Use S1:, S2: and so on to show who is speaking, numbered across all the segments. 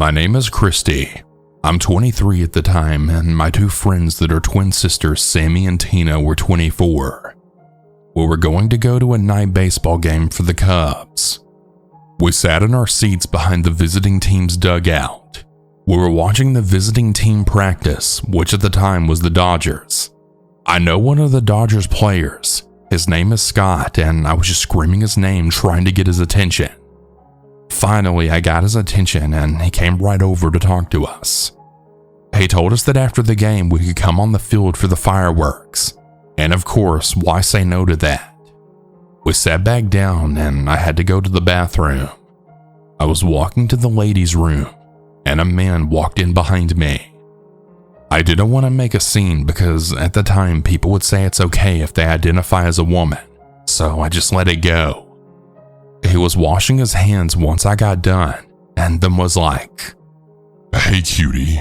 S1: My name is Christy. I'm 23 at the time, and my two friends that are twin sisters, Sammy and Tina, were 24. We were going to go to a night baseball game for the Cubs. We sat in our seats behind the visiting team's dugout. We were watching the visiting team practice, which at the time was the Dodgers. I know one of the Dodgers players. His name is Scott, and I was just screaming his name trying to get his attention. Finally, I got his attention, and he came right over to talk to us. He told us that after the game we could come on the field for the fireworks, and of course, why say no to that? We sat back down, and I had to go to the bathroom. I was walking to the ladies' room, and a man walked in behind me. I didn't want to make a scene because at the time people would say it's okay if they identify as a woman, so I just let it go. He was washing his hands once I got done, and then was like,
S2: "Hey cutie,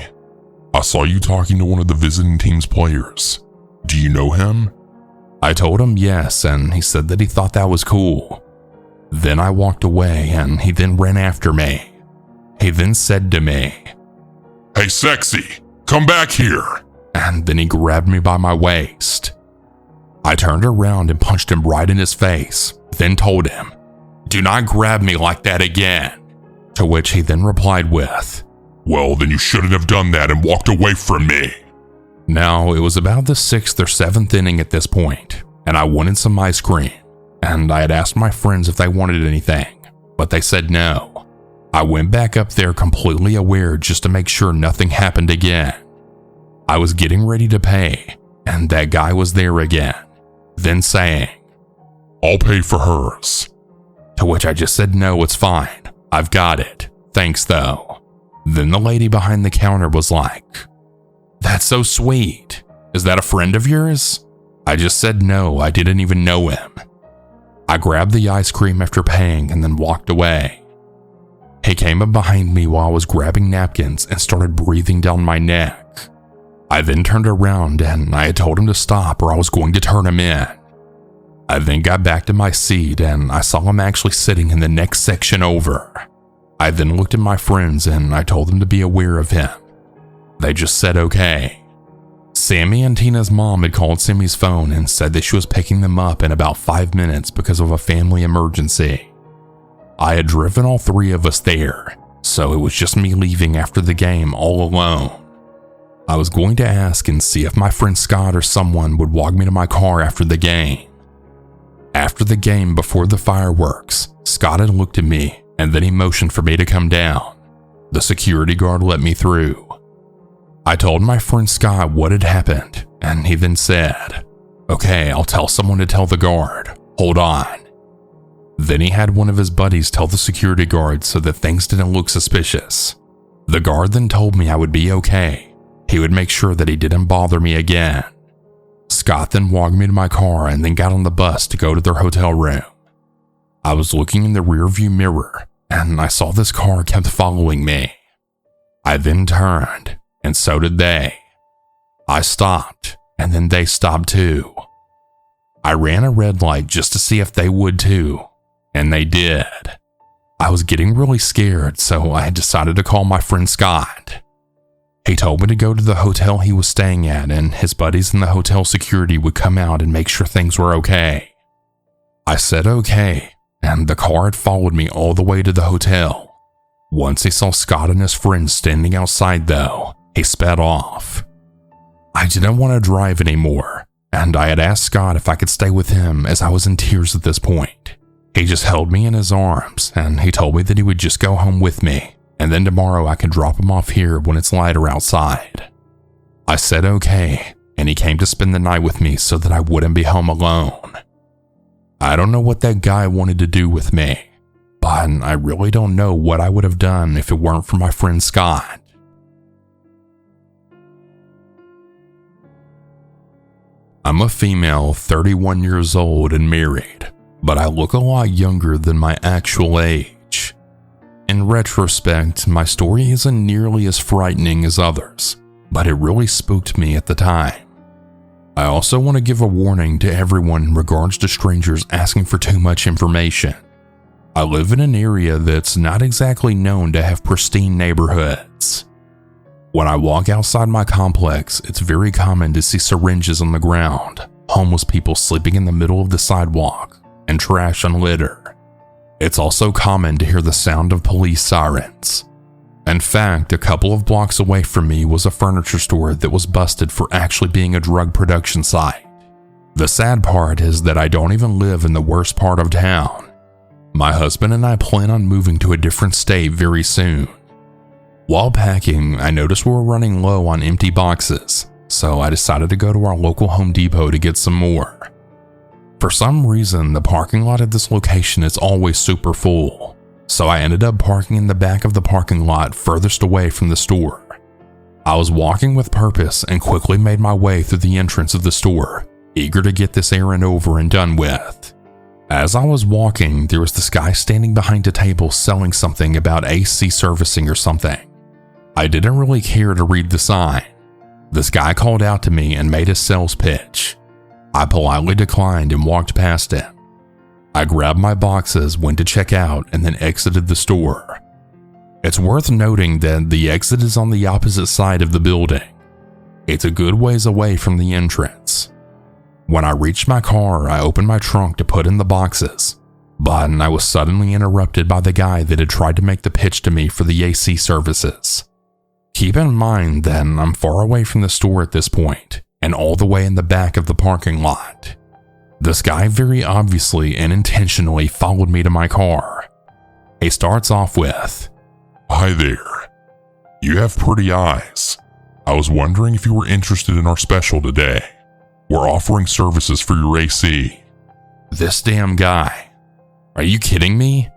S2: I saw you talking to one of the visiting team's players. Do you know him?"
S1: I told him yes, and he said that he thought that was cool. Then I walked away, and he then ran after me. He then said to me,
S2: "Hey sexy, come back here."
S1: And then he grabbed me by my waist. I turned around and punched him right in his face, then told him, "Do not grab me like that again." To which he then replied with,
S2: "Well, then you shouldn't have done that and walked away from me."
S1: Now, it was about the 6th or 7th inning at this point, and I wanted some ice cream, and I had asked my friends if they wanted anything, but they said no. I went back up there completely aware just to make sure nothing happened again. I was getting ready to pay, and that guy was there again, then saying,
S2: "I'll pay for hers."
S1: To which I just said, "No, it's fine. I've got it. Thanks though." Then the lady behind the counter was like, "That's so sweet. Is that a friend of yours?" I just said no, I didn't even know him. I grabbed the ice cream after paying and then walked away. He came up behind me while I was grabbing napkins and started breathing down my neck. I then turned around and I had told him to stop or I was going to turn him in. I then got back to my seat and I saw him actually sitting in the next section over. I then looked at my friends and I told them to be aware of him. They just said okay. Sammy and Tina's mom had called Sammy's phone and said that she was picking them up in about 5 minutes because of a family emergency. I had driven all three of us there, so it was just me leaving after the game all alone. I was going to ask and see if my friend Scott or someone would walk me to my car after the game. After the game, before the fireworks, Scott had looked at me and then he motioned for me to come down. The security guard let me through. I told my friend Scott what had happened, and he then said, "Okay, I'll tell someone to tell the guard. Hold on." Then he had one of his buddies tell the security guard so that things didn't look suspicious. The guard then told me I would be okay. He would make sure that he didn't bother me again. Scott then walked me to my car and then got on the bus to go to their hotel room. I was looking in the rearview mirror and I saw this car kept following me. I then turned, and so did they. I stopped, and then they stopped too. I ran a red light just to see if they would too, and they did. I was getting really scared, so I had decided to call my friend Scott. He told me to go to the hotel he was staying at, and his buddies in the hotel security would come out and make sure things were okay. I said okay, and the car had followed me all the way to the hotel. Once he saw Scott and his friends standing outside though, he sped off. I didn't want to drive anymore, and I had asked Scott if I could stay with him as I was in tears at this point. He just held me in his arms, and he told me that he would just go home with me, and then tomorrow I could drop him off here when it's lighter outside. I said okay, and he came to spend the night with me so that I wouldn't be home alone. I don't know what that guy wanted to do with me, but I really don't know what I would have done if it weren't for my friend Scott. I'm a female, 31 years old and married, but I look a lot younger than my actual age. In retrospect, my story isn't nearly as frightening as others, but it really spooked me at the time. I also want to give a warning to everyone in regards to strangers asking for too much information. I live in an area that's not exactly known to have pristine neighborhoods. When I walk outside my complex, it's very common to see syringes on the ground, homeless people sleeping in the middle of the sidewalk, and trash on litter. It's also common to hear the sound of police sirens. In fact, a couple of blocks away from me was a furniture store that was busted for actually being a drug production site. The sad part is that I don't even live in the worst part of town. My husband and I plan on moving to a different state very soon. While packing, I noticed we were running low on empty boxes, so I decided to go to our local Home Depot to get some more. For some reason, the parking lot at this location is always super full, so I ended up parking in the back of the parking lot furthest away from the store. I was walking with purpose and quickly made my way through the entrance of the store, eager to get this errand over and done with. As I was walking, there was this guy standing behind a table selling something about AC servicing or something. I didn't really care to read the sign. This guy called out to me and made a sales pitch. I politely declined and walked past him. I grabbed my boxes, went to check out, and then exited the store. It's worth noting that the exit is on the opposite side of the building. It's a good ways away from the entrance. When I reached my car, I opened my trunk to put in the boxes, but I was suddenly interrupted by the guy that had tried to make the pitch to me for the AC services. Keep in mind that I'm far away from the store at this point, and all the way in the back of the parking lot. This guy very obviously and intentionally followed me to my car. He starts off with,
S2: "Hi there. You have pretty eyes. I was wondering if you were interested in our special today. We're offering services for your AC."
S1: This damn guy. Are you kidding me?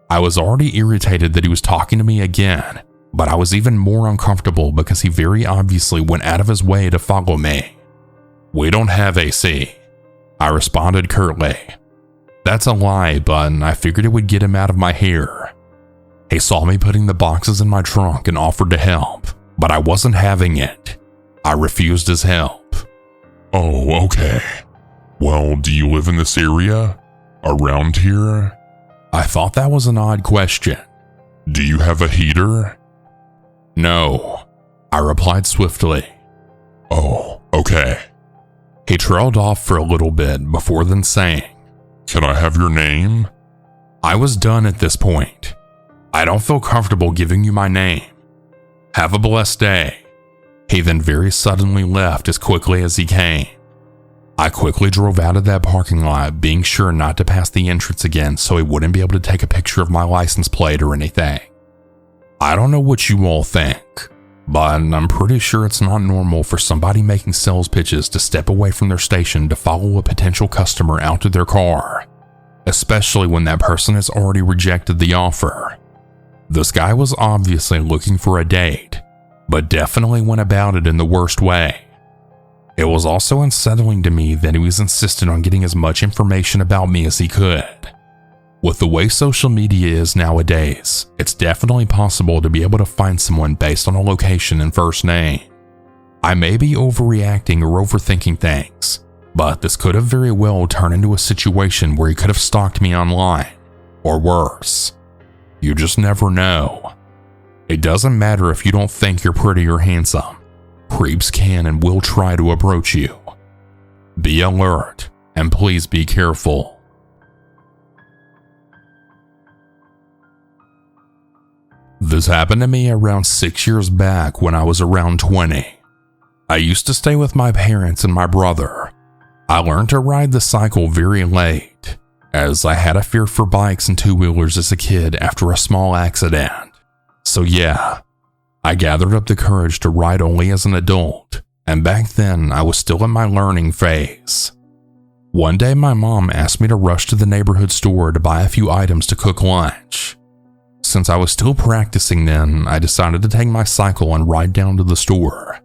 S1: I was already irritated that he was talking to me again, but I was even more uncomfortable because he very obviously went out of his way to follow me. "We don't have AC," I responded curtly. That's a lie, but I figured it would get him out of my hair. He saw me putting the boxes in my trunk and offered to help, but I wasn't having it. I refused his help.
S2: "Oh, okay. Well, do you live in this area? Around here?"
S1: I thought that was an odd question.
S2: "Do you have a heater?"
S1: "No," I replied swiftly.
S2: "Oh, okay."
S1: He trailed off for a little bit before then saying,
S2: "Can I have your name?"
S1: I was done at this point. "I don't feel comfortable giving you my name. Have a blessed day." He then very suddenly left as quickly as he came. I quickly drove out of that parking lot, being sure not to pass the entrance again so he wouldn't be able to take a picture of my license plate or anything. I don't know what you all think, but I'm pretty sure it's not normal for somebody making sales pitches to step away from their station to follow a potential customer out to their car, especially when that person has already rejected the offer. This guy was obviously looking for a date, but definitely went about it in the worst way. It was also unsettling to me that he was insistent on getting as much information about me as he could. With the way social media is nowadays, it's definitely possible to be able to find someone based on a location and first name. I may be overreacting or overthinking things, but this could have very well turned into a situation where he could have stalked me online, or worse. You just never know. It doesn't matter if you don't think you're pretty or handsome. Creeps can and will try to approach you. Be alert, and please be careful. This happened to me around 6 years back when I was around 20. I used to stay with my parents and my brother. I learned to ride the cycle very late, as I had a fear for bikes and two-wheelers as a kid after a small accident. So yeah, I gathered up the courage to ride only as an adult, and back then I was still in my learning phase. One day my mom asked me to rush to the neighborhood store to buy a few items to cook lunch. Since I was still practicing then, I decided to take my cycle and ride down to the store.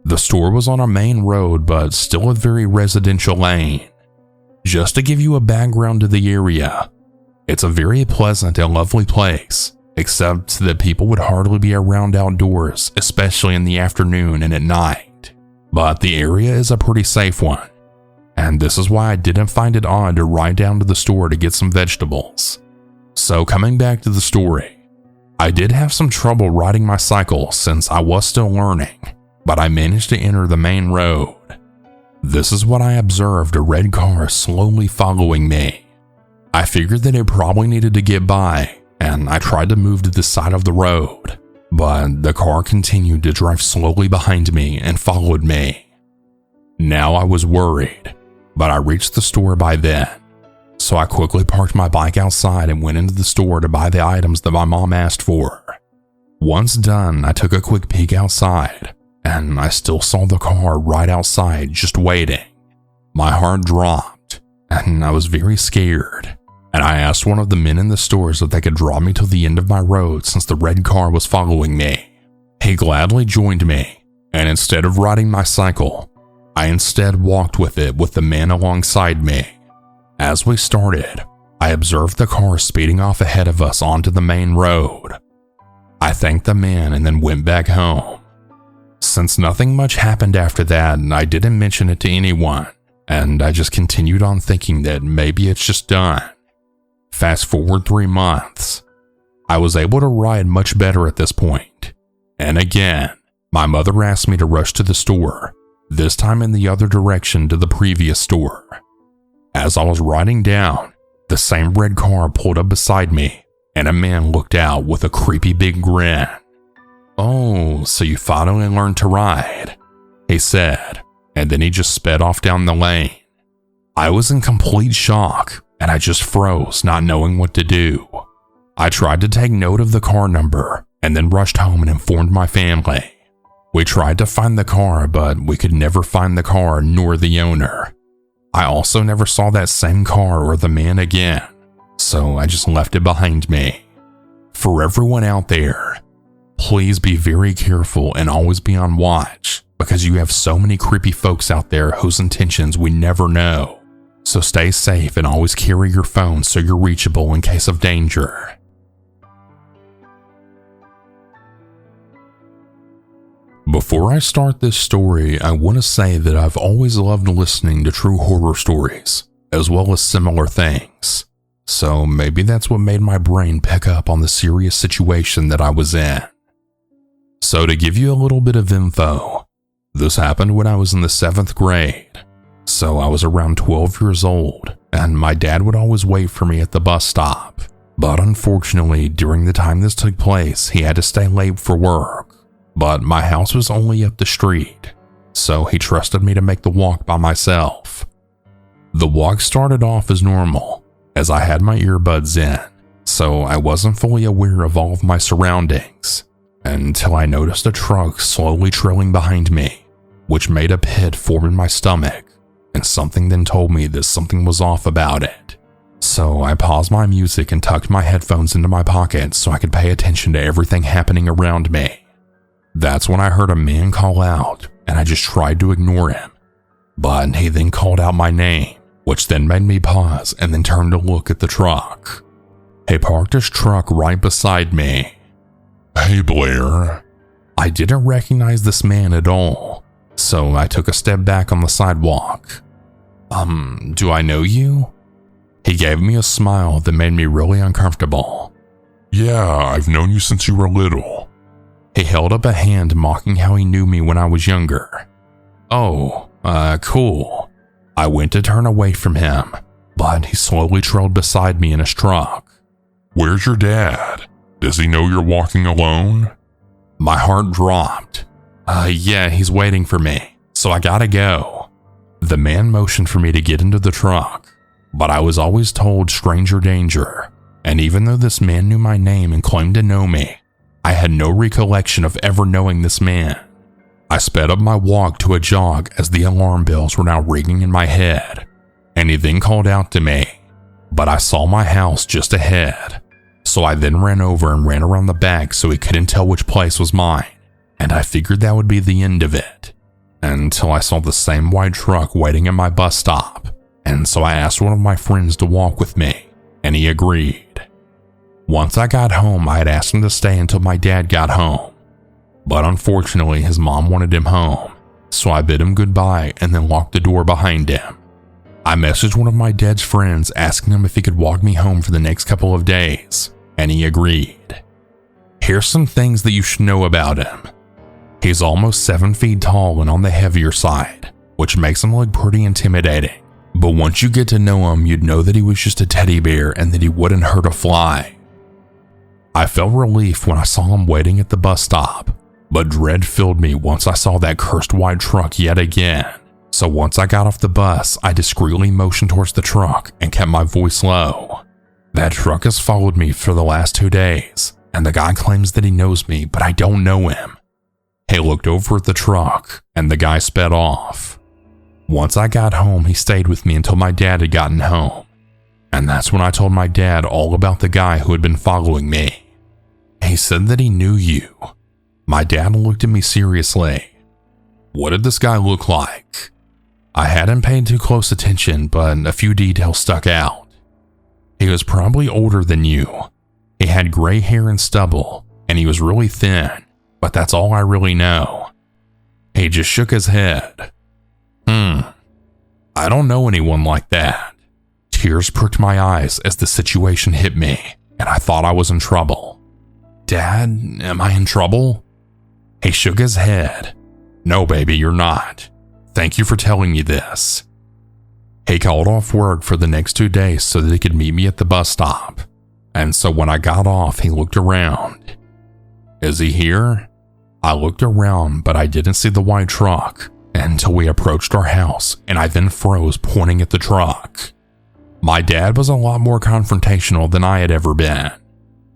S1: The store was on a main road, but still a very residential lane. Just to give you a background to the area, it's a very pleasant and lovely place, except that people would hardly be around outdoors, especially in the afternoon and at night. But the area is a pretty safe one, and this is why I didn't find it odd to ride down to the store to get some vegetables. So coming back to the story, I did have some trouble riding my cycle since I was still learning, but I managed to enter the main road. This is when I observed a red car slowly following me. I figured that it probably needed to get by, and I tried to move to the side of the road, but the car continued to drive slowly behind me and followed me. Now I was worried, but I reached the store by then, so I quickly parked my bike outside and went into the store to buy the items that my mom asked for. Once done, I took a quick peek outside, and I still saw the car right outside just waiting. My heart dropped, and I was very scared, and I asked one of the men in the stores if they could draw me to the end of my road since the red car was following me. He gladly joined me, and instead of riding my cycle, I instead walked with it with the man alongside me. As we started, I observed the car speeding off ahead of us onto the main road. I thanked the man and then went back home. Since nothing much happened after that, I didn't mention it to anyone, and I just continued on thinking that maybe it's just done. Fast forward 3 months. I was able to ride much better at this point. And again, my mother asked me to rush to the store, this time in the other direction to the previous store. As I was riding down, the same red car pulled up beside me, and a man looked out with a creepy big grin. "Oh, so you finally learned to ride," he said, and then he just sped off down the lane. I was in complete shock, and I just froze, not knowing what to do. I tried to take note of the car number, and then rushed home and informed my family. We tried to find the car, but we could never find the car nor the owner. I also never saw that same car or the man again, so I just left it behind me. For everyone out there, please be very careful and always be on watch, because you have so many creepy folks out there whose intentions we never know. So stay safe and always carry your phone so you're reachable in case of danger. Before I start this story, I want to say that I've always loved listening to true horror stories, as well as similar things. So maybe that's what made my brain pick up on the serious situation that I was in. So to give you a little bit of info, this happened when I was in the 7th grade. So I was around 12 years old, and my dad would always wait for me at the bus stop. But unfortunately, during the time this took place, he had to stay late for work. But my house was only up the street, so he trusted me to make the walk by myself. The walk started off as normal, as I had my earbuds in, so I wasn't fully aware of all of my surroundings, until I noticed a truck slowly trailing behind me, which made a pit form in my stomach, and something then told me that something was off about it. So I paused my music and tucked my headphones into my pocket so I could pay attention to everything happening around me. That's when I heard a man call out, and I just tried to ignore him. But he then called out my name, which then made me pause and then turn to look at the truck. He parked his truck right beside me.
S2: "Hey, Blair."
S1: I didn't recognize this man at all, so I took a step back on the sidewalk. Do I know you?" He gave me a smile that made me really uncomfortable.
S2: "Yeah, I've known you since you were little."
S1: He held up a hand, mocking how he knew me when I was younger. "Oh, cool." I went to turn away from him, but he slowly trailed beside me in his truck.
S2: "Where's your dad? Does he know you're walking alone?"
S1: My heart dropped. Yeah, he's waiting for me, so I gotta go." The man motioned for me to get into the truck, but I was always told stranger danger, and even though this man knew my name and claimed to know me, I had no recollection of ever knowing this man. I sped up my walk to a jog as the alarm bells were now ringing in my head, and he then called out to me, but I saw my house just ahead, so I then ran over and ran around the back so he couldn't tell which place was mine, and I figured that would be the end of it, until I saw the same white truck waiting at my bus stop, and so I asked one of my friends to walk with me, and he agreed. Once I got home, I had asked him to stay until my dad got home, but unfortunately his mom wanted him home, so I bid him goodbye and then locked the door behind him. I messaged one of my dad's friends asking him if he could walk me home for the next couple of days, and he agreed. Here's some things that you should know about him. He's almost 7 feet tall and on the heavier side, which makes him look pretty intimidating. But once you get to know him, you'd know that he was just a teddy bear and that he wouldn't hurt a fly. I felt relief when I saw him waiting at the bus stop, but dread filled me once I saw that cursed white truck yet again. So once I got off the bus, I discreetly motioned towards the truck and kept my voice low. That truck has followed me for the last 2 days, and the guy claims that he knows me, but I don't know him. He looked over at the truck, and the guy sped off. Once I got home, he stayed with me until my dad had gotten home. And that's when I told my dad all about the guy who had been following me. He said that he knew you. My dad looked at me seriously. What did this guy look like? I hadn't paid too close attention, but a few details stuck out. He was probably older than you. He had gray hair and stubble, and he was really thin, but that's all I really know. He just shook his head. I don't know anyone like that. Tears pricked my eyes as the situation hit me, and I thought I was in trouble. Dad, am I in trouble? He shook his head. No, baby, you're not. Thank you for telling me this. He called off work for the next 2 days so that he could meet me at the bus stop. And so when I got off, he looked around. Is he here? I looked around, but I didn't see the white truck until we approached our house, and I then froze, pointing at the truck. My dad was a lot more confrontational than I had ever been.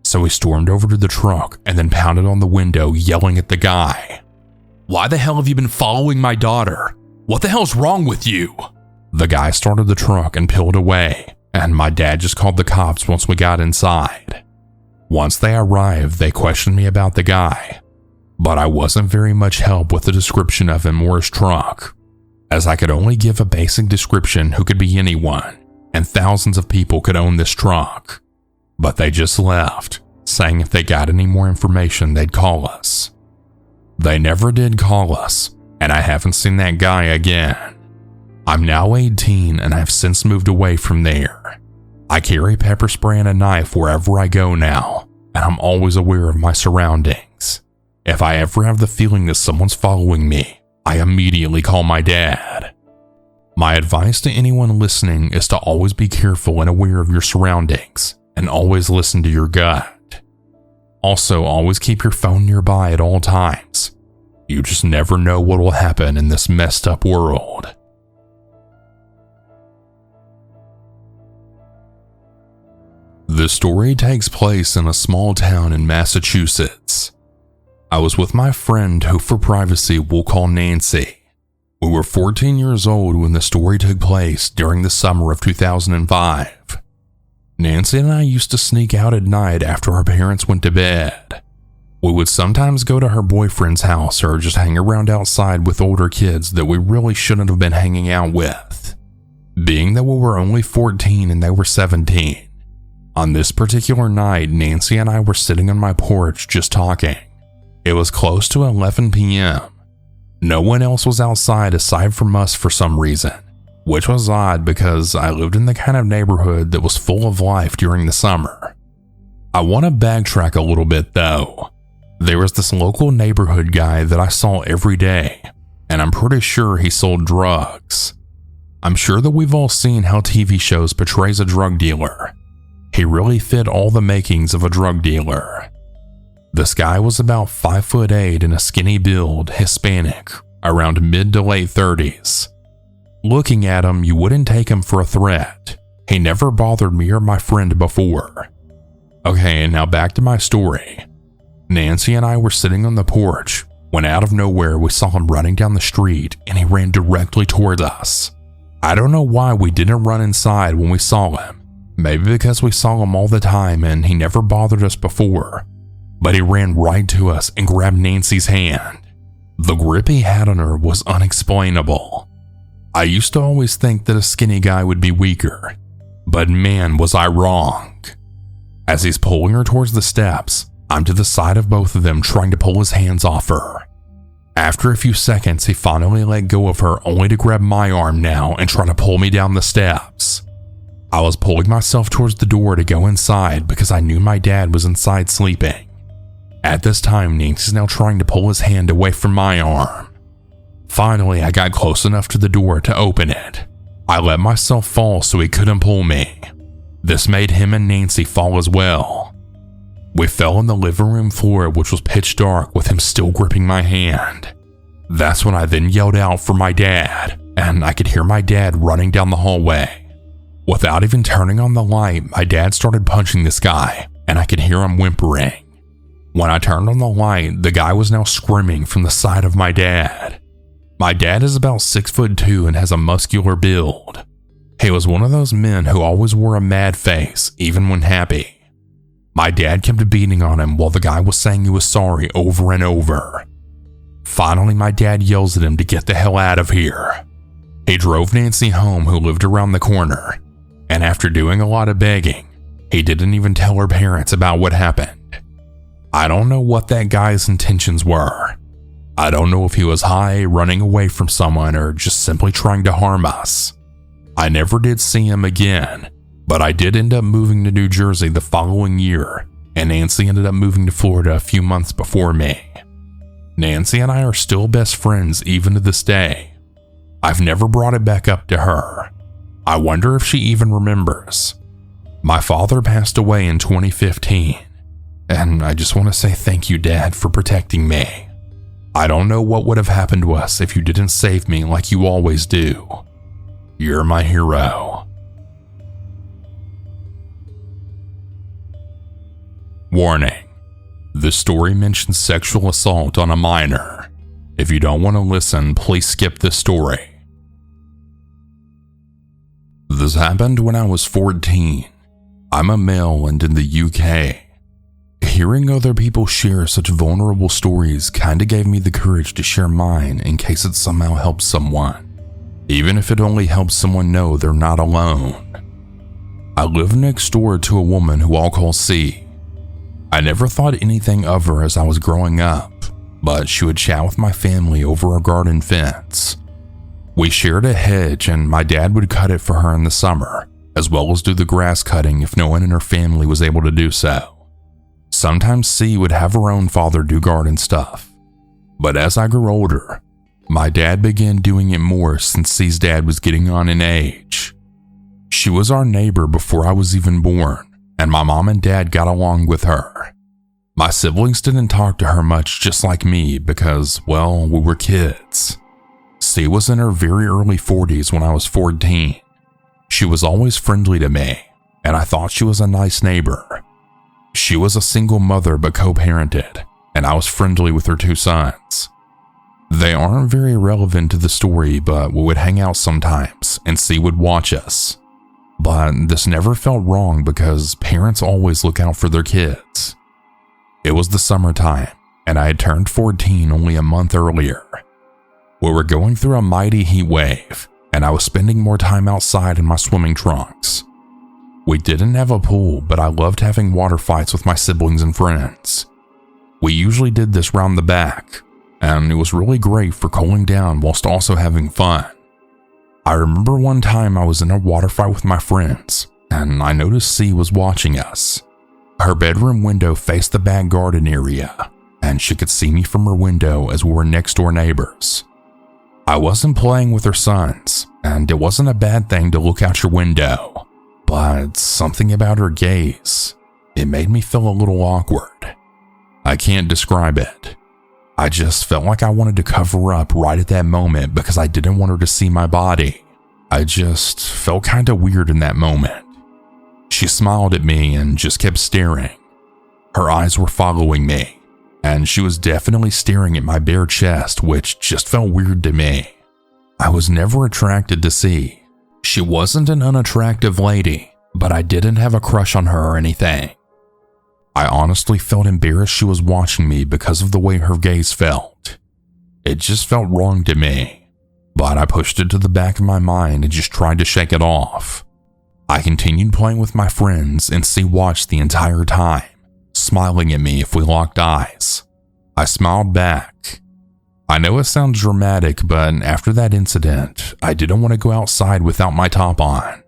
S1: So he stormed over to the truck and then pounded on the window, yelling at the guy. Why the hell have you been following my daughter? What the hell's wrong with you? The guy started the truck and peeled away, and my dad just called the cops once we got inside. Once they arrived, they questioned me about the guy, but I wasn't very much help with the description of him or his truck, as I could only give a basic description who could be anyone, and thousands of people could own this truck. But they just left, saying if they got any more information, they'd call us. They never did call us, and I haven't seen that guy again. I'm now 18 and I've since moved away from there. I carry pepper spray and a knife wherever I go now, and I'm always aware of my surroundings. If I ever have the feeling that someone's following me, I immediately call my dad. My advice to anyone listening is to always be careful and aware of your surroundings, and always listen to your gut. Also, always keep your phone nearby at all times. You just never know what will happen in this messed up world. This story takes place in a small town in Massachusetts. I was with my friend who for privacy we'll call Nancy. We were 14 years old when the story took place during the summer of 2005. Nancy and I used to sneak out at night after our parents went to bed. We would sometimes go to her boyfriend's house or just hang around outside with older kids that we really shouldn't have been hanging out with, being that we were only 14 and they were 17. On this particular night, Nancy and I were sitting on my porch just talking. It was close to 11 p.m. No one else was outside aside from us for some reason, which was odd because I lived in the kind of neighborhood that was full of life during the summer. I want to backtrack a little bit though. There was this local neighborhood guy that I saw every day, and I'm pretty sure he sold drugs. I'm sure that we've all seen how TV shows portrays a drug dealer. He really fit all the makings of a drug dealer. This guy was about 5'8" and a skinny build, Hispanic, around mid to late 30s. Looking at him, you wouldn't take him for a threat. He never bothered me or my friend before. Okay, now back to my story. Nancy and I were sitting on the porch when out of nowhere we saw him running down the street and he ran directly toward us. I don't know why we didn't run inside when we saw him. Maybe because we saw him all the time and he never bothered us before. But he ran right to us and grabbed Nancy's hand. The grip he had on her was unexplainable. I used to always think that a skinny guy would be weaker, but man was I wrong. As he's pulling her towards the steps, I'm to the side of both of them trying to pull his hands off her. After a few seconds, he finally let go of her, only to grab my arm now and try to pull me down the steps. I was pulling myself towards the door to go inside because I knew my dad was inside sleeping. At this time, Nancy's now trying to pull his hand away from my arm. Finally, I got close enough to the door to open it. I let myself fall so he couldn't pull me. This made him and Nancy fall as well. We fell on the living room floor, which was pitch dark, with him still gripping my hand. That's when I then yelled out for my dad, and I could hear my dad running down the hallway. Without even turning on the light, my dad started punching this guy, and I could hear him whimpering. When I turned on the light, the guy was now screaming from the side of my dad. My dad is about 6'2" and has a muscular build. He was one of those men who always wore a mad face, even when happy. My dad kept beating on him while the guy was saying he was sorry over and over. Finally, my dad yells at him to get the hell out of here. He drove Nancy home, who lived around the corner, and after doing a lot of begging, he didn't even tell her parents about what happened. I don't know what that guy's intentions were. I don't know if he was high, running away from someone, or just simply trying to harm us. I never did see him again, but I did end up moving to New Jersey the following year, and Nancy ended up moving to Florida a few months before me. Nancy and I are still best friends even to this day. I've never brought it back up to her. I wonder if she even remembers. My father passed away in 2015, and I just want to say thank you, Dad, for protecting me. I don't know what would have happened to us if you didn't save me like you always do. You're my hero. Warning: this story mentions sexual assault on a minor. If you don't want to listen, please skip this story. This happened when I was 14. I'm a male and in the UK. Hearing other people share such vulnerable stories kinda gave me the courage to share mine in case it somehow helps someone, even if it only helps someone know they're not alone. I live next door to a woman who I'll call C. I never thought anything of her as I was growing up, but she would chat with my family over a garden fence. We shared a hedge and my dad would cut it for her in the summer, as well as do the grass cutting if no one in her family was able to do so. Sometimes C would have her own father do garden stuff, but as I grew older, my dad began doing it more since C's dad was getting on in age. She was our neighbor before I was even born, and my mom and dad got along with her. My siblings didn't talk to her much, just like me, because, well, we were kids. C was in her very early 40s when I was 14. She was always friendly to me, and I thought she was a nice neighbor. She was a single mother but co-parented, and I was friendly with her 2 sons. They aren't very relevant to the story, but we would hang out sometimes, and C would watch us. But this never felt wrong because parents always look out for their kids. It was the summertime, and I had turned 14 only a month earlier. We were going through a mighty heat wave, and I was spending more time outside in my swimming trunks. We didn't have a pool, but I loved having water fights with my siblings and friends. We usually did this round the back, and it was really great for cooling down whilst also having fun. I remember one time I was in a water fight with my friends, and I noticed C was watching us. Her bedroom window faced the back garden area, and she could see me from her window as we were next door neighbors. I wasn't playing with her sons, and it wasn't a bad thing to look out your window, but something about her gaze, it made me feel a little awkward. I can't describe it. I just felt like I wanted to cover up right at that moment because I didn't want her to see my body. I just felt kinda weird in that moment. She smiled at me and just kept staring. Her eyes were following me, and she was definitely staring at my bare chest, which just felt weird to me. I was never attracted to C. She wasn't an unattractive lady, but I didn't have a crush on her or anything. I honestly felt embarrassed she was watching me because of the way her gaze felt. It just felt wrong to me, but I pushed it to the back of my mind and just tried to shake it off. I continued playing with my friends and C watched the entire time, smiling at me if we locked eyes. I smiled back. I know it sounds dramatic, but after that incident, I didn't want to go outside without my top on.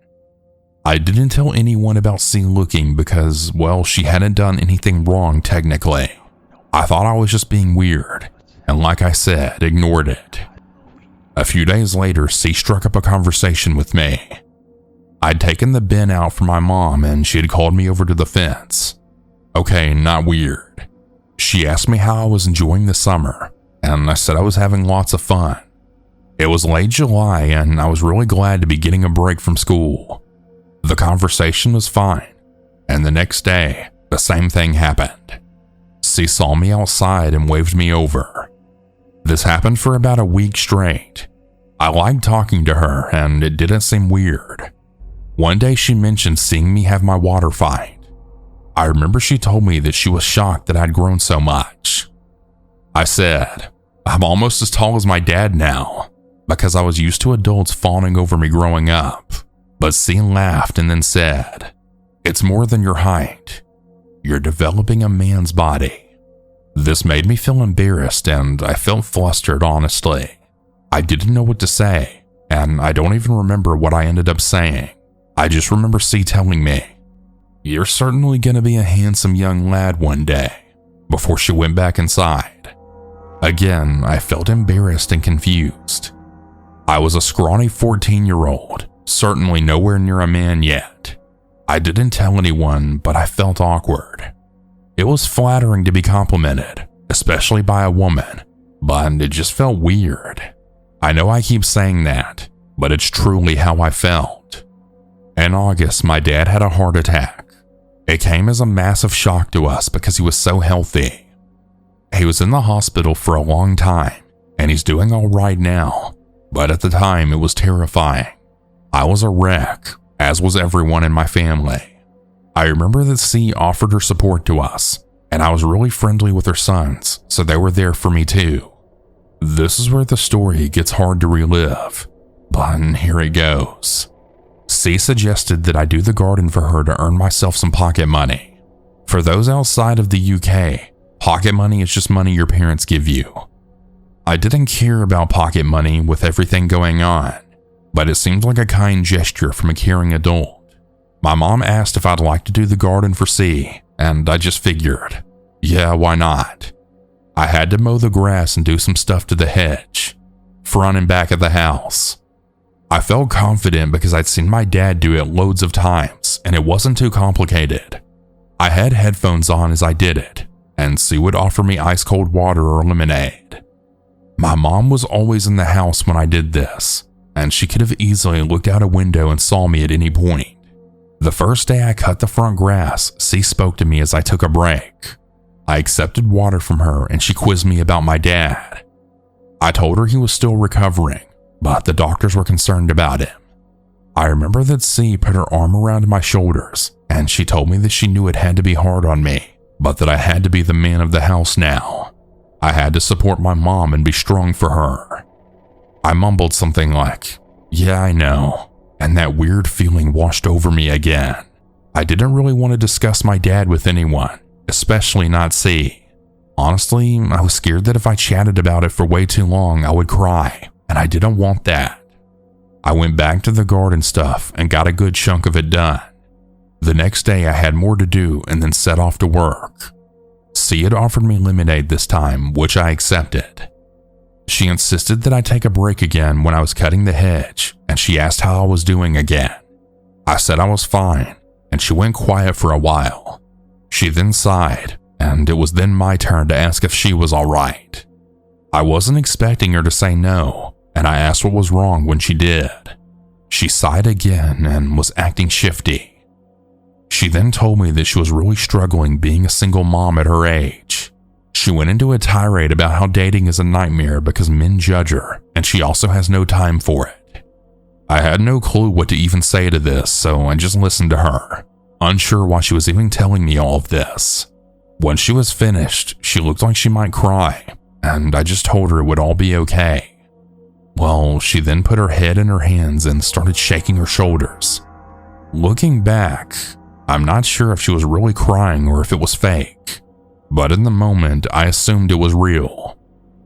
S1: I didn't tell anyone about C looking because, well, she hadn't done anything wrong technically. I thought I was just being weird, and like I said, ignored it. A few days later, C struck up a conversation with me. I'd taken the bin out for my mom and she had called me over to the fence. Okay, not weird. She asked me how I was enjoying the summer, and I said I was having lots of fun. It was late July and I was really glad to be getting a break from school. The conversation was fine, and the next day, the same thing happened. She saw me outside and waved me over. This happened for about a week straight. I liked talking to her and it didn't seem weird. One day she mentioned seeing me have my water fight. I remember she told me that she was shocked that I'd grown so much. I said, I'm almost as tall as my dad now, because I was used to adults fawning over me growing up. But C laughed and then said, it's more than your height. You're developing a man's body. This made me feel embarrassed and I felt flustered, honestly. I didn't know what to say, and I don't even remember what I ended up saying. I just remember C telling me, you're certainly gonna be a handsome young lad one day, before she went back inside. Again, I felt embarrassed and confused. I was a scrawny 14-year-old, certainly nowhere near a man yet. I didn't tell anyone, but I felt awkward. It was flattering to be complimented, especially by a woman, but it just felt weird. I know I keep saying that, but it's truly how I felt. In August, my dad had a heart attack. It came as a massive shock to us because he was so healthy. He was in the hospital for a long time, and he's doing all right now, but at the time it was terrifying. I was a wreck, as was everyone in my family. I remember that C offered her support to us, and I was really friendly with her sons, so they were there for me too. This is where the story gets hard to relive, but here it goes. C suggested that I do the garden for her to earn myself some pocket money. For those outside of the UK, pocket money is just money your parents give you. I didn't care about pocket money with everything going on, but it seemed like a kind gesture from a caring adult. My mom asked if I'd like to do the garden for C, and I just figured, yeah, why not? I had to mow the grass and do some stuff to the hedge, front and back of the house. I felt confident because I'd seen my dad do it loads of times and it wasn't too complicated. I had headphones on as I did it, and C would offer me ice cold water or lemonade. My mom was always in the house when I did this, and she could have easily looked out a window and saw me at any point. The first day I cut the front grass, C spoke to me as I took a break. I accepted water from her and she quizzed me about my dad. I told her he was still recovering, but the doctors were concerned about him. I remember that C put her arm around my shoulders and she told me that she knew it had to be hard on me, but that I had to be the man of the house now. I had to support my mom and be strong for her. I mumbled something like, yeah, I know, and that weird feeling washed over me again. I didn't really want to discuss my dad with anyone, especially not C. Honestly, I was scared that if I chatted about it for way too long, I would cry, and I didn't want that. I went back to the garden stuff and got a good chunk of it done. The next day I had more to do and then set off to work. C had offered me lemonade this time, which I accepted. She insisted that I take a break again when I was cutting the hedge, and she asked how I was doing again. I said I was fine, and she went quiet for a while. She then sighed, and it was then my turn to ask if she was all right. I wasn't expecting her to say no, and I asked what was wrong when she did. She sighed again and was acting shifty. She then told me that she was really struggling being a single mom at her age. She went into a tirade about how dating is a nightmare because men judge her, and she also has no time for it. I had no clue what to even say to this, so I just listened to her, unsure why she was even telling me all of this. When she was finished, she looked like she might cry, and I just told her it would all be okay. Well, she then put her head in her hands and started shaking her shoulders. Looking back, I'm not sure if she was really crying or if it was fake, but in the moment, I assumed it was real.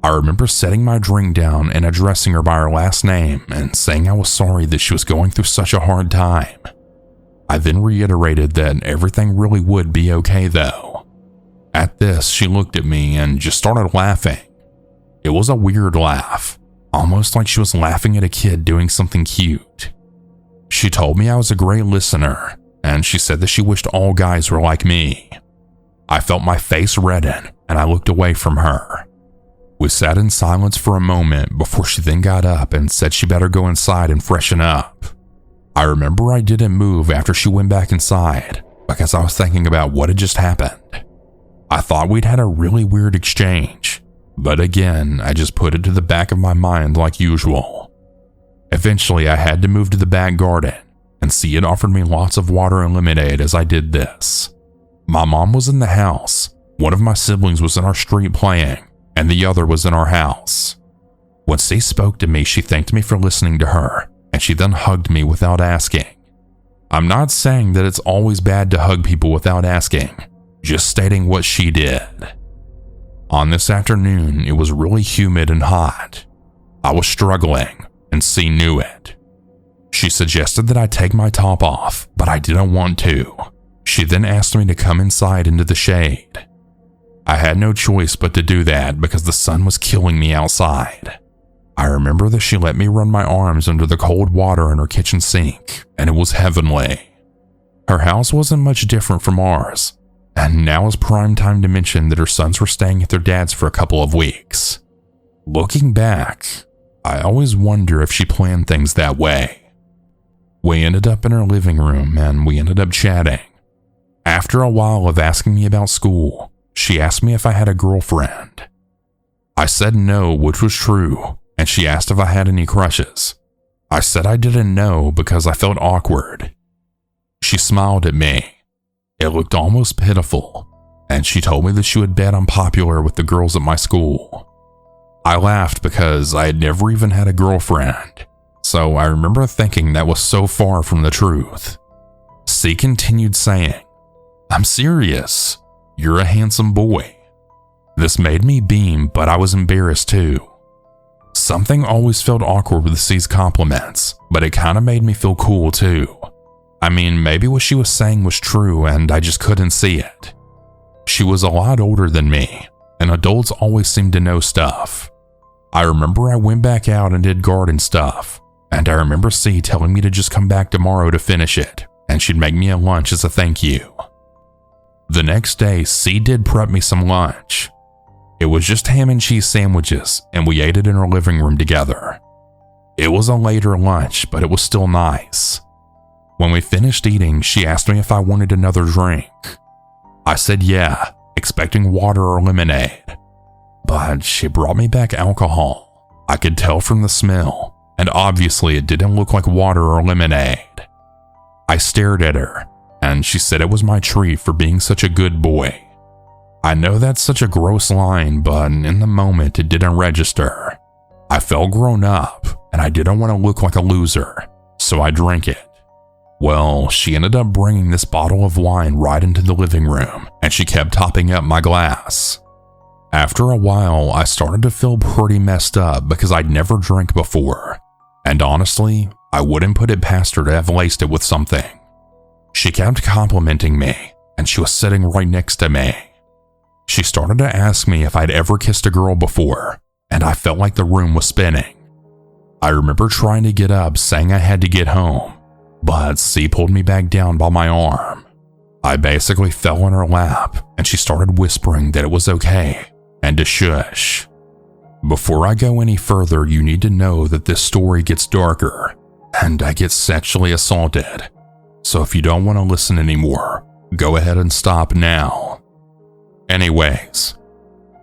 S1: I remember setting my drink down and addressing her by her last name and saying I was sorry that she was going through such a hard time. I then reiterated that everything really would be okay though. At this, she looked at me and just started laughing. It was a weird laugh, almost like she was laughing at a kid doing something cute. She told me I was a great listener, and she said that she wished all guys were like me. I felt my face redden, and I looked away from her. We sat in silence for a moment before she then got up and said she better go inside and freshen up. I remember I didn't move after she went back inside because I was thinking about what had just happened. I thought we'd had a really weird exchange, but again, I just put it to the back of my mind like usual. Eventually, I had to move to the back garden, and C had offered me lots of water and lemonade as I did this. My mom was in the house, one of my siblings was in our street playing, and the other was in our house. When C spoke to me, she thanked me for listening to her, and she then hugged me without asking. I'm not saying that it's always bad to hug people without asking, just stating what she did. On this afternoon, it was really humid and hot. I was struggling, and C knew it. She suggested that I take my top off, but I didn't want to. She then asked me to come inside into the shade. I had no choice but to do that because the sun was killing me outside. I remember that she let me run my arms under the cold water in her kitchen sink, and it was heavenly. Her house wasn't much different from ours, and now is prime time to mention that her sons were staying at their dad's for a couple of weeks. Looking back, I always wonder if she planned things that way. We ended up in her living room and we ended up chatting. After a while of asking me about school, she asked me if I had a girlfriend. I said no, which was true, and she asked if I had any crushes. I said I didn't know because I felt awkward. She smiled at me. It looked almost pitiful, and she told me that she would bet I'm popular with the girls at my school. I laughed because I had never even had a girlfriend, so I remember thinking that was so far from the truth. C continued saying, "I'm serious. You're a handsome boy." This made me beam, but I was embarrassed too. Something always felt awkward with C's compliments, but it kind of made me feel cool too. I mean, maybe what she was saying was true and I just couldn't see it. She was a lot older than me, and adults always seem to know stuff. I remember I went back out and did garden stuff, and I remember C telling me to just come back tomorrow to finish it, and she'd make me a lunch as a thank you. The next day, C did prep me some lunch. It was just ham and cheese sandwiches, and we ate it in our living room together. It was a later lunch, but it was still nice. When we finished eating, she asked me if I wanted another drink. I said yeah, expecting water or lemonade. But she brought me back alcohol. I could tell from the smell, and obviously it didn't look like water or lemonade. I stared at her, and she said it was my treat for being such a good boy. I know that's such a gross line, but in the moment it didn't register. I felt grown up, and I didn't want to look like a loser, so I drank it. Well, she ended up bringing this bottle of wine right into the living room, and she kept topping up my glass. After a while, I started to feel pretty messed up because I'd never drank before, and honestly, I wouldn't put it past her to have laced it with something. She kept complimenting me, and she was sitting right next to me. She started to ask me if I'd ever kissed a girl before, and I felt like the room was spinning. I remember trying to get up, saying I had to get home, but C pulled me back down by my arm. I basically fell in her lap, and she started whispering that it was okay, and to shush. Before I go any further, you need to know that this story gets darker, and I get sexually assaulted. So if you don't want to listen anymore, go ahead and stop now. Anyways,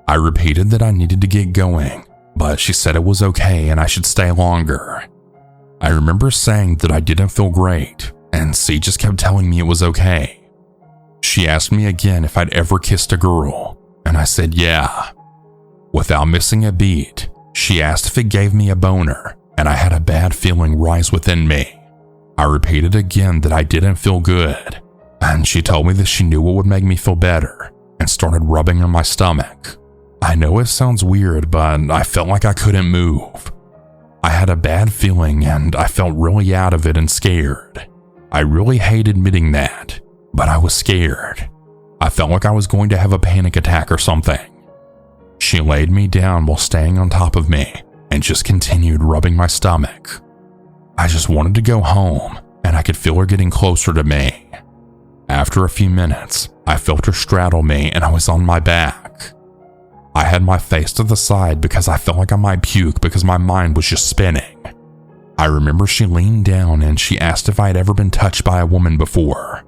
S1: I repeated that I needed to get going, but she said it was okay and I should stay longer. I remember saying that I didn't feel great, and C just kept telling me it was okay. She asked me again if I'd ever kissed a girl, and I said yeah. Without missing a beat, she asked if it gave me a boner, and I had a bad feeling rise within me. I repeated again that I didn't feel good, and she told me that she knew what would make me feel better, and started rubbing on my stomach. I know it sounds weird, but I felt like I couldn't move. I had a bad feeling and I felt really out of it and scared. I really hate admitting that, but I was scared. I felt like I was going to have a panic attack or something. She laid me down while staying on top of me and just continued rubbing my stomach. I just wanted to go home, and I could feel her getting closer to me. After a few minutes, I felt her straddle me and I was on my back. I had my face to the side because I felt like I might puke because my mind was just spinning. I remember she leaned down and she asked if I had ever been touched by a woman before.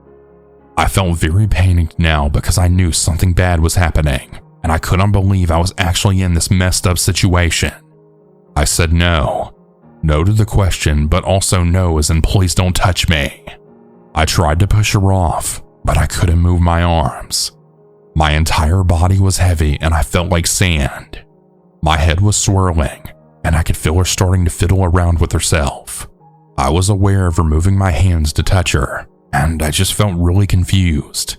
S1: I felt very panicked now because I knew something bad was happening, and I couldn't believe I was actually in this messed up situation. I said no. No to the question, but also no as in please don't touch me. I tried to push her off, but I couldn't move my arms. My entire body was heavy and I felt like sand. My head was swirling, and I could feel her starting to fiddle around with herself. I was aware of her moving my hands to touch her, and I just felt really confused.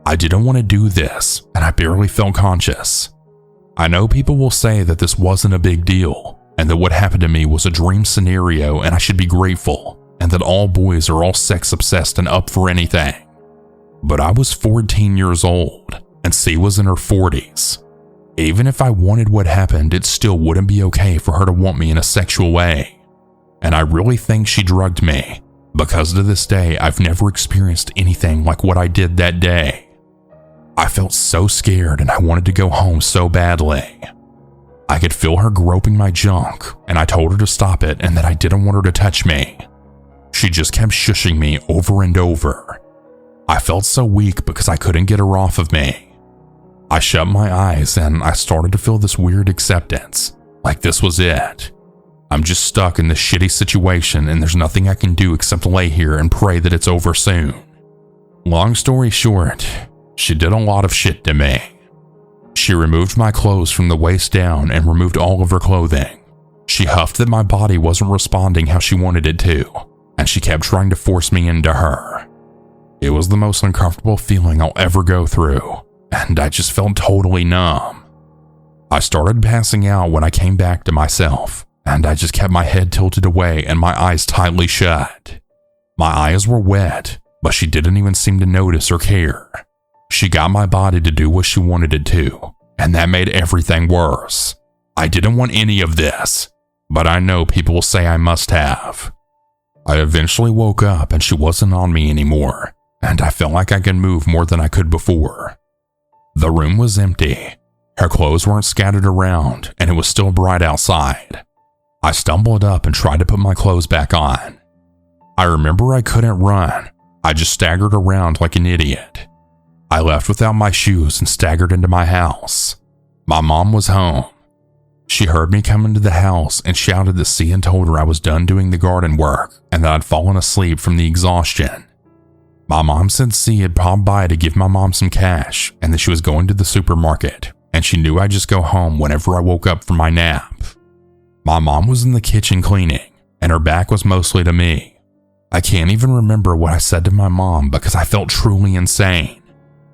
S1: I didn't want to do this, and I barely felt conscious. I know people will say that this wasn't a big deal, and that what happened to me was a dream scenario and I should be grateful, and that all boys are all sex obsessed and up for anything. But I was 14 years old, and C was in her 40s. Even if I wanted what happened, it still wouldn't be okay for her to want me in a sexual way. And I really think she drugged me, because to this day I've never experienced anything like what I did that day. I felt so scared and I wanted to go home so badly. I could feel her groping my junk, and I told her to stop it and that I didn't want her to touch me. She just kept shushing me over and over. I felt so weak because I couldn't get her off of me. I shut my eyes and I started to feel this weird acceptance, like this was it. I'm just stuck in this shitty situation and there's nothing I can do except lay here and pray that it's over soon. Long story short, she did a lot of shit to me. She removed my clothes from the waist down and removed all of her clothing. She huffed that my body wasn't responding how she wanted it to, and she kept trying to force me into her. It was the most uncomfortable feeling I'll ever go through, and I just felt totally numb. I started passing out when I came back to myself, and I just kept my head tilted away and my eyes tightly shut. My eyes were wet, but she didn't even seem to notice or care. She got my body to do what she wanted it to, and that made everything worse. I didn't want any of this, but I know people will say I must have. I eventually woke up and she wasn't on me anymore, and I felt like I could move more than I could before. The room was empty. Her clothes weren't scattered around, and it was still bright outside. I stumbled up and tried to put my clothes back on. I remember I couldn't run. I just staggered around like an idiot. I left without my shoes and staggered into my house. My mom was home. She heard me come into the house and shouted that C and told her I was done doing the garden work and that I'd fallen asleep from the exhaustion. My mom said C had popped by to give my mom some cash and that she was going to the supermarket, and she knew I'd just go home whenever I woke up from my nap. My mom was in the kitchen cleaning, and her back was mostly to me. I can't even remember what I said to my mom because I felt truly insane.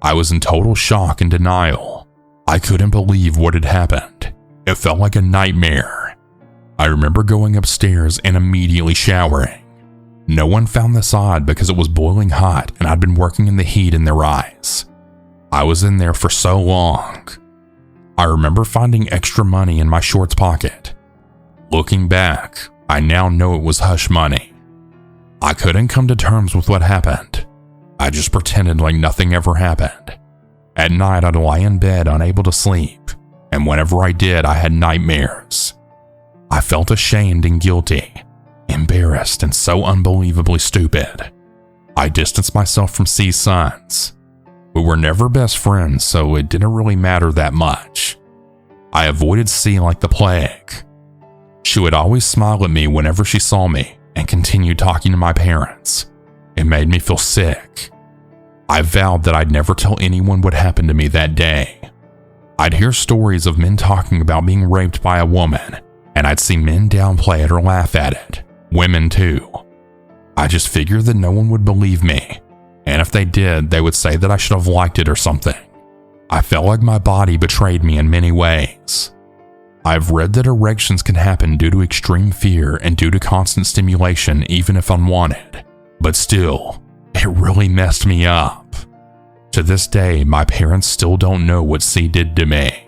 S1: I was in total shock and denial. I couldn't believe what had happened. It felt like a nightmare. I remember going upstairs and immediately showering. No one found this odd because it was boiling hot and I'd been working in the heat in their eyes. I was in there for so long. I remember finding extra money in my shorts pocket. Looking back, I now know it was hush money. I couldn't come to terms with what happened. I just pretended like nothing ever happened. At night, I'd lie in bed unable to sleep, and whenever I did, I had nightmares. I felt ashamed and guilty, embarrassed and so unbelievably stupid. I distanced myself from C's sons. We were never best friends, so it didn't really matter that much. I avoided C like the plague. She would always smile at me whenever she saw me and continued talking to my parents. It made me feel sick. I vowed that I'd never tell anyone what happened to me that day. I'd hear stories of men talking about being raped by a woman, and I'd see men downplay it or laugh at it. Women too. I just figured that no one would believe me, and if they did, they would say that I should have liked it or something. I felt like my body betrayed me in many ways. I've read that erections can happen due to extreme fear and due to constant stimulation even if unwanted, but still, it really messed me up. To this day, my parents still don't know what C did to me.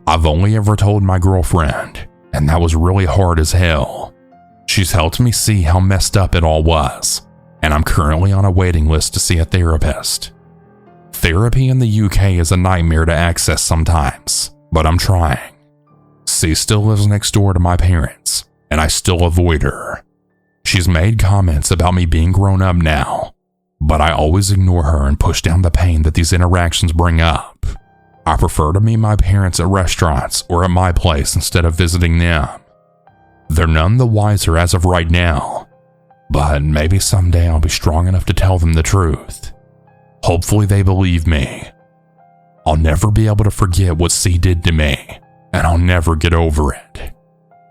S1: I've only ever told my girlfriend, and that was really hard as hell. She's helped me see how messed up it all was, and I'm currently on a waiting list to see a therapist. Therapy in the UK is a nightmare to access sometimes, but I'm trying. C still lives next door to my parents, and I still avoid her. She's made comments about me being grown up now, but I always ignore her and push down the pain that these interactions bring up. I prefer to meet my parents at restaurants or at my place instead of visiting them. They're none the wiser as of right now, but maybe someday I'll be strong enough to tell them the truth. Hopefully they believe me. I'll never be able to forget what C did to me, and I'll never get over it.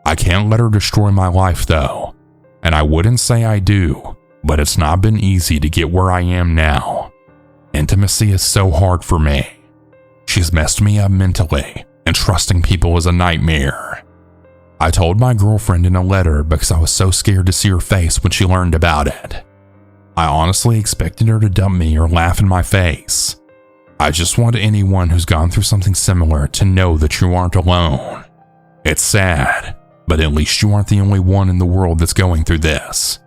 S1: I can't let her destroy my life though, and I wouldn't say I do, but it's not been easy to get where I am now. Intimacy is so hard for me. She's messed me up mentally, and trusting people is a nightmare. I told my girlfriend in a letter because I was so scared to see her face when she learned about it. I honestly expected her to dump me or laugh in my face. I just want anyone who's gone through something similar to know that you aren't alone. It's sad, but at least you aren't the only one in the world that's going through this.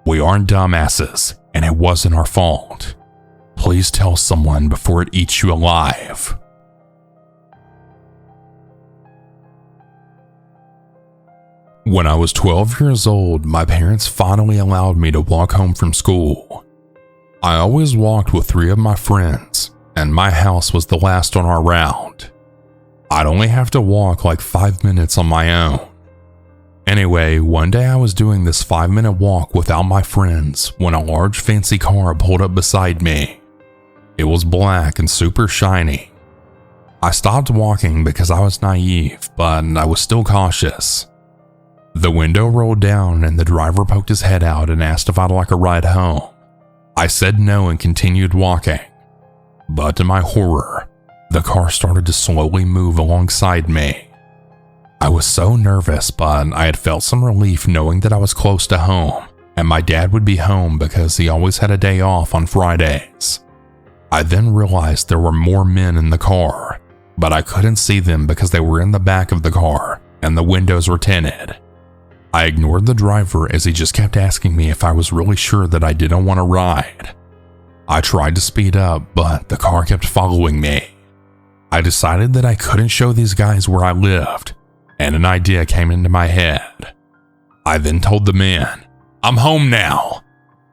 S1: We aren't dumbasses, and it wasn't our fault. Please tell someone before it eats you alive. When I was 12 years old, my parents finally allowed me to walk home from school. I always walked with 3 of my friends, and my house was the last on our route. I'd only have to walk like 5 minutes on my own. Anyway, one day I was doing this 5-minute walk without my friends when a large fancy car pulled up beside me. It was black and super shiny. I stopped walking because I was naive, but I was still cautious. The window rolled down and the driver poked his head out and asked if I'd like a ride home. I said no and continued walking. But to my horror, the car started to slowly move alongside me. I was so nervous, but I had felt some relief knowing that I was close to home and my dad would be home because he always had a day off on Fridays. I then realized there were more men in the car, but I couldn't see them because they were in the back of the car and the windows were tinted. I ignored the driver as he just kept asking me if I was really sure that I didn't want to ride. I tried to speed up, but the car kept following me. I decided that I couldn't show these guys where I lived, and an idea came into my head. I then told the man, "I'm home now,"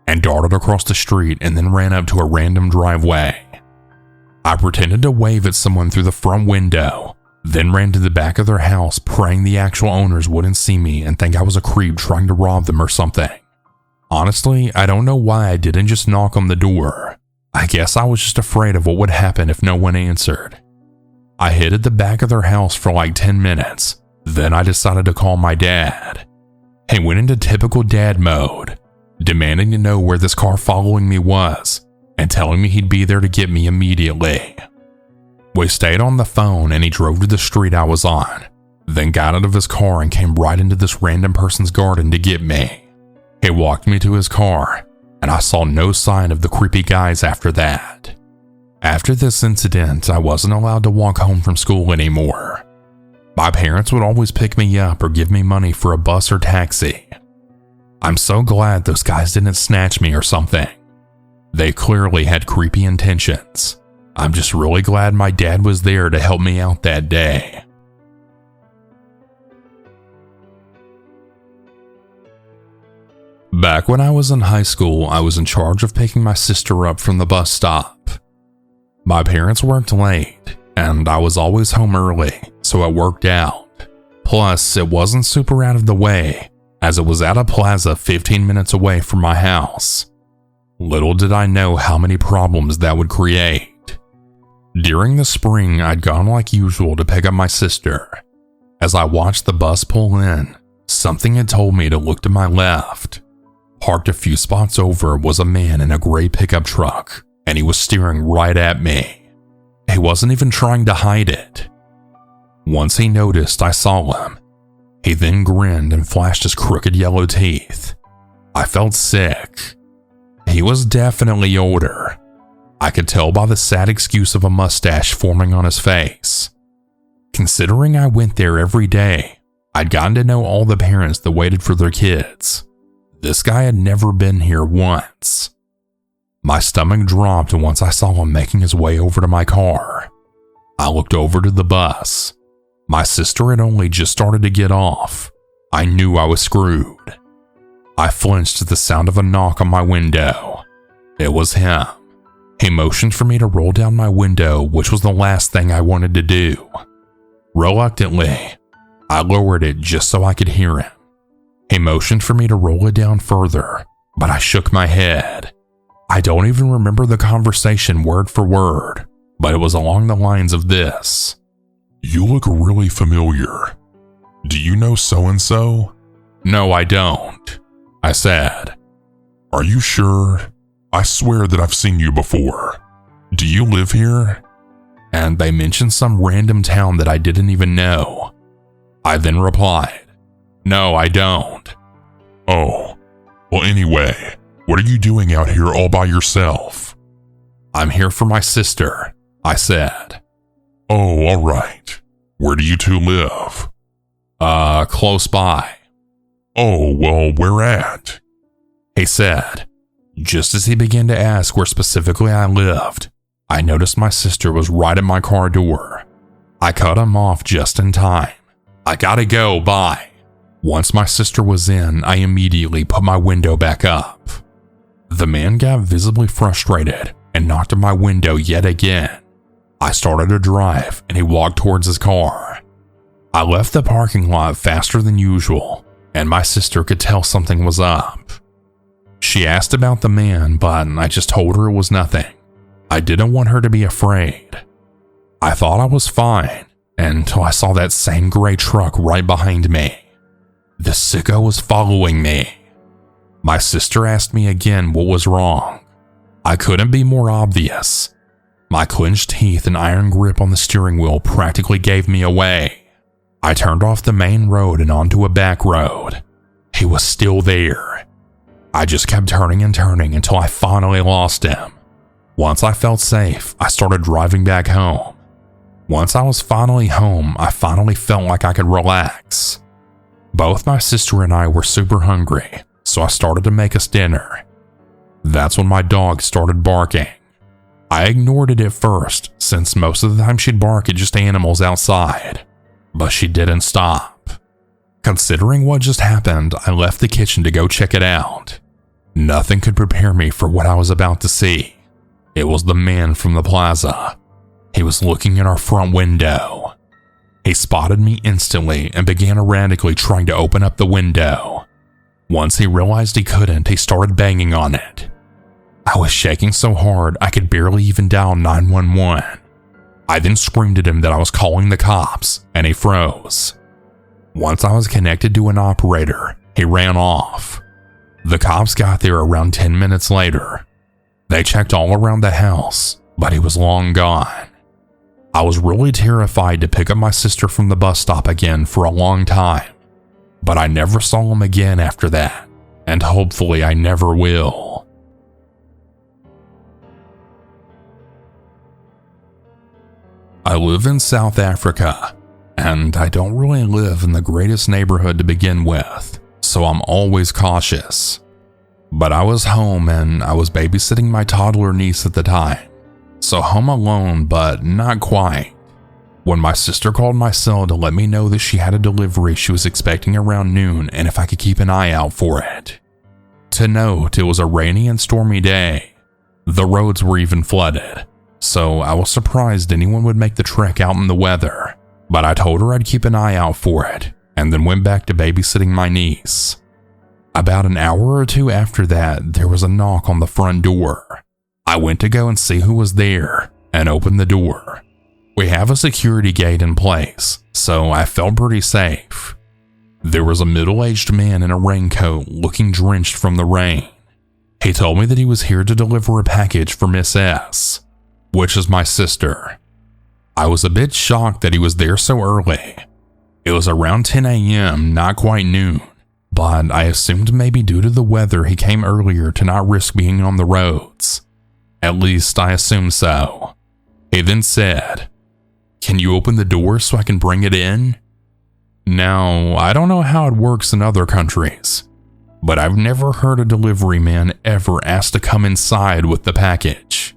S1: and darted across the street and then ran up to a random driveway. I pretended to wave at someone through the front window, then ran to the back of their house praying the actual owners wouldn't see me and think I was a creep trying to rob them or something. Honestly, I don't know why I didn't just knock on the door. I guess I was just afraid of what would happen if no one answered. I hid at the back of their house for like 10 minutes, then I decided to call my dad. He went into typical dad mode, demanding to know where this car following me was and telling me he'd be there to get me immediately. We stayed on the phone and he drove to the street I was on, then got out of his car and came right into this random person's garden to get me. He walked me to his car, and I saw no sign of the creepy guys after that. After this incident, I wasn't allowed to walk home from school anymore. My parents would always pick me up or give me money for a bus or taxi. I'm so glad those guys didn't snatch me or something. They clearly had creepy intentions. I'm just really glad my dad was there to help me out that day. Back when I was in high school, I was in charge of picking my sister up from the bus stop. My parents worked late, and I was always home early, so it worked out. Plus, it wasn't super out of the way, as it was at a plaza 15 minutes away from my house. Little did I know how many problems that would create. During the spring, I'd gone like usual to pick up my sister. As I watched the bus pull in, something had told me to look to my left. Parked a few spots over was a man in a gray pickup truck, and he was staring right at me. He wasn't even trying to hide it. Once he noticed I saw him, he then grinned and flashed his crooked yellow teeth. I felt sick. He was definitely older. I could tell by the sad excuse of a mustache forming on his face. Considering I went there every day, I'd gotten to know all the parents that waited for their kids. This guy had never been here once. My stomach dropped once I saw him making his way over to my car. I looked over to the bus. My sister had only just started to get off. I knew I was screwed. I flinched at the sound of a knock on my window. It was him. He motioned for me to roll down my window, which was the last thing I wanted to do. Reluctantly, I lowered it just so I could hear him. He motioned for me to roll it down further, but I shook my head. I don't even remember the conversation word for word, but it was along the lines of this.
S2: You look really familiar. Do you know so-and-so?
S1: No, I don't, I said.
S2: Are you sure? I swear that I've seen you before. Do you live here?
S1: And they mentioned some random town that I didn't even know. I then replied, no, I don't.
S2: Oh, well anyway, what are you doing out here all by yourself?
S1: I'm here for my sister, I said.
S2: Oh, all right. Where do you two live?
S1: Close by.
S2: Oh, well, where at?
S1: He said. Just as he began to ask where specifically I lived, I noticed my sister was right at my car door. I cut him off just in time. I gotta go, bye. Once my sister was in, I immediately put my window back up. The man got visibly frustrated and knocked on my window yet again. I started to drive and he walked towards his car. I left the parking lot faster than usual, and my sister could tell something was up. She asked about the man, but I just told her it was nothing. I didn't want her to be afraid. I thought I was fine until I saw that same gray truck right behind me. The sicko was following me. My sister asked me again what was wrong. I couldn't be more obvious. My clenched teeth and iron grip on the steering wheel practically gave me away. I turned off the main road and onto a back road. He was still there. I just kept turning and turning until I finally lost him. Once I felt safe, I started driving back home. Once I was finally home, I finally felt like I could relax. Both my sister and I were super hungry, so I started to make us dinner. That's when my dog started barking. I ignored it at first, since most of the time she'd bark at just animals outside, but she didn't stop. Considering what just happened, I left the kitchen to go check it out. Nothing could prepare me for what I was about to see. It was the man from the plaza. He was looking in our front window. He spotted me instantly and began erratically trying to open up the window. Once he realized he couldn't, he started banging on it. I was shaking so hard I could barely even dial 911. I then screamed at him that I was calling the cops, and he froze. Once I was connected to an operator, he ran off. The cops got there around 10 minutes later. They checked all around the house, but he was long gone. I was really terrified to pick up my sister from the bus stop again for a long time, but I never saw him again after that, and hopefully I never will. I live in South Africa, and I don't really live in the greatest neighborhood to begin with, so I'm always cautious. But I was home and I was babysitting my toddler niece at the time, so home alone but not quite, when my sister called my cell to let me know that she had a delivery she was expecting around noon and if I could keep an eye out for it. To note, it was a rainy and stormy day. The roads were even flooded, so I was surprised anyone would make the trek out in the weather, but I told her I'd keep an eye out for it and then went back to babysitting my niece. About an hour or two after that, there was a knock on the front door. I went to go and see who was there and opened the door. We have a security gate in place, so I felt pretty safe. There was a middle-aged man in a raincoat looking drenched from the rain. He told me that he was here to deliver a package for Miss S, which is my sister. I was a bit shocked that he was there so early. It was around 10 a.m., not quite noon, but I assumed maybe due to the weather he came earlier to not risk being on the roads. At least I assumed so. He then said, "Can you open the door so I can bring it in?" Now, I don't know how it works in other countries, but I've never heard a delivery man ever ask to come inside with the package.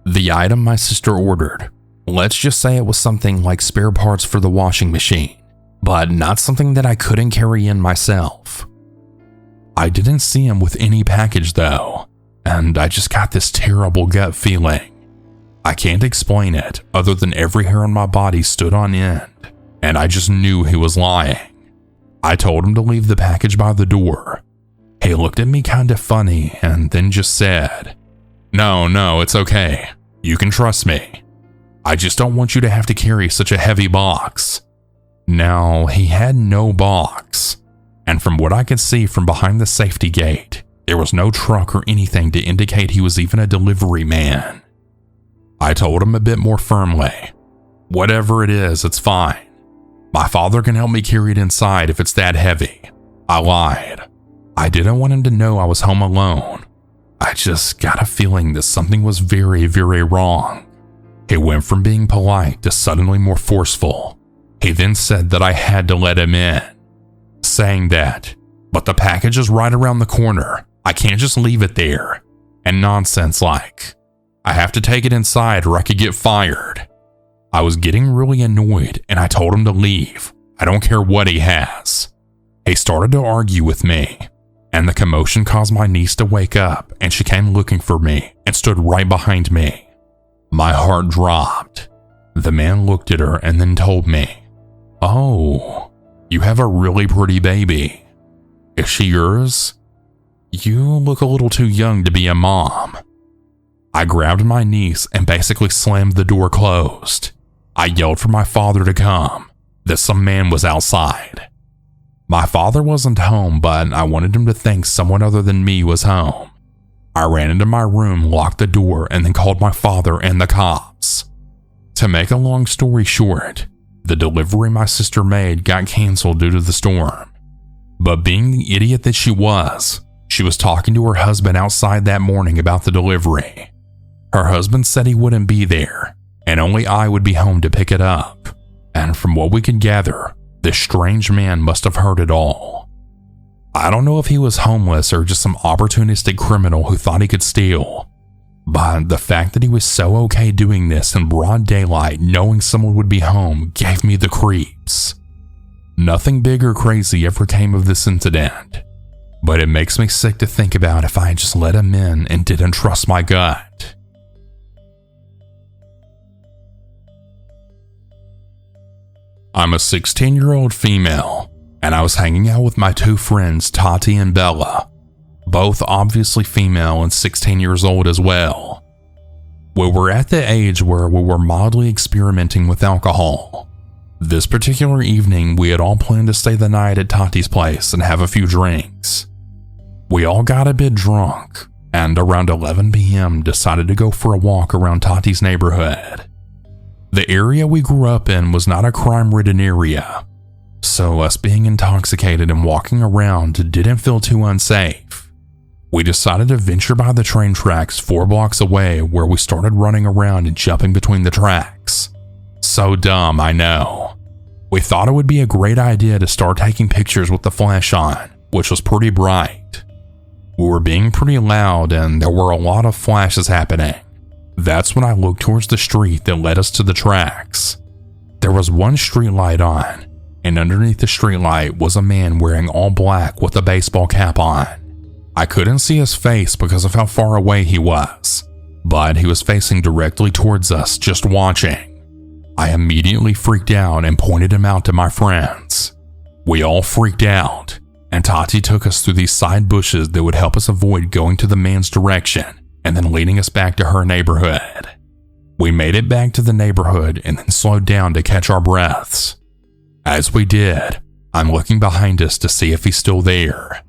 S1: The item my sister ordered, let's just say it was something like spare parts for the washing machine, but not something that I couldn't carry in myself. I didn't see him with any package though, and I just got this terrible gut feeling. I can't explain it other than every hair on my body stood on end, and I just knew he was lying. I told him to leave the package by the door. He looked at me kind of funny and then just said, No, it's okay. You can trust me. I just don't want you to have to carry such a heavy box." Now, he had no box, and from what I could see from behind the safety gate, there was no truck or anything to indicate he was even a delivery man. I told him a bit more firmly, "Whatever it is, it's fine. My father can help me carry it inside if it's that heavy." I lied. I didn't want him to know I was home alone. I just got a feeling that something was very, very wrong. He went from being polite to suddenly more forceful. He then said that I had to let him in, saying that, "But the package is right around the corner. I can't just leave it there." And nonsense like, "I have to take it inside or I could get fired." I was getting really annoyed and I told him to leave. I don't care what he has. He started to argue with me, and the commotion caused my niece to wake up, and she came looking for me and stood right behind me. My heart dropped. The man looked at her and then told me, "Oh, you have a really pretty baby. Is she yours? You look a little too young to be a mom." I grabbed my niece and basically slammed the door closed. I yelled for my father to come, that some man was outside. My father wasn't home, but I wanted him to think someone other than me was home. I ran into my room, locked the door, and then called my father and the cops. To make a long story short, the delivery my sister made got canceled due to the storm. But being the idiot that she was talking to her husband outside that morning about the delivery. Her husband said he wouldn't be there, and only I would be home to pick it up. And from what we could gather, this strange man must have heard it all. I don't know if he was homeless or just some opportunistic criminal who thought he could steal, but the fact that he was so okay doing this in broad daylight knowing someone would be home gave me the creeps. Nothing big or crazy ever came of this incident, but it makes me sick to think about if I had just let him in and didn't trust my gut. I'm a 16-year-old female, and I was hanging out with my two friends, Tati and Bella, both obviously female and 16 years old as well. We were at the age where we were mildly experimenting with alcohol. This particular evening, we had all planned to stay the night at Tati's place and have a few drinks. We all got a bit drunk, and around 11 p.m. decided to go for a walk around Tati's neighborhood. The area we grew up in was not a crime-ridden area, so us being intoxicated and walking around didn't feel too unsafe. We decided to venture by the train tracks 4 blocks away, where we started running around and jumping between the tracks. So dumb, I know. We thought it would be a great idea to start taking pictures with the flash on, which was pretty bright. We were being pretty loud and there were a lot of flashes happening. That's when I looked towards the street that led us to the tracks. There was one street light on, and underneath the street light was a man wearing all black with a baseball cap on. I couldn't see his face because of how far away he was, but he was facing directly towards us, just watching. I immediately freaked out and pointed him out to my friends. We all freaked out, and Tati took us through these side bushes that would help us avoid going to the man's direction and then leading us back to her neighborhood. We made it back to the neighborhood and then slowed down to catch our breaths. As we did, I'm looking behind us to see if he's still there.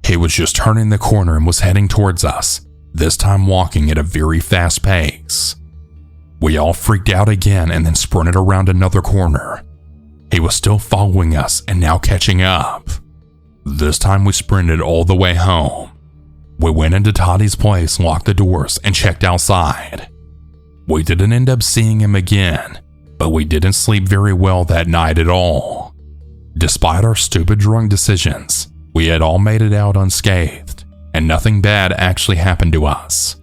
S1: He was just turning the corner and was heading towards us, this time walking at a very fast pace. We all freaked out again and then sprinted around another corner. He was still following us and now catching up. This time we sprinted all the way home. We went into Toddy's place, locked the doors, and checked outside. We didn't end up seeing him again, but we didn't sleep very well that night at all. Despite our stupid drunk decisions, we had all made it out unscathed, and nothing bad actually happened to us.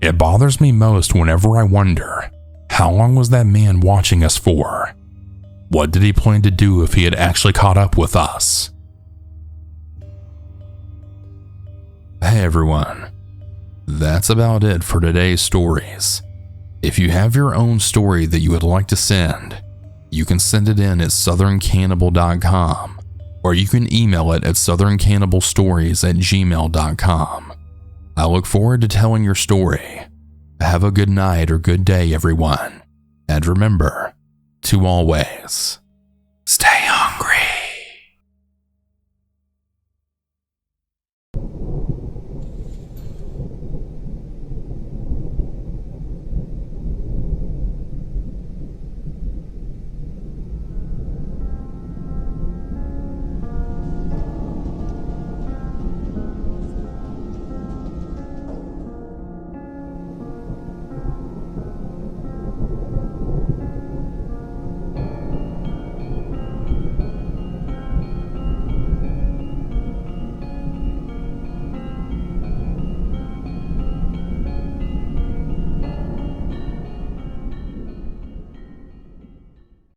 S1: It bothers me most whenever I wonder, how long was that man watching us for? What did he plan to do if he had actually caught up with us? Hey everyone, that's about it for today's stories. If you have your own story that you would like to send, you can send it in at southerncannibal.com, or you can email it at southerncannibalstories@gmail.com. I look forward to telling your story. Have a good night or good day, everyone. And remember to always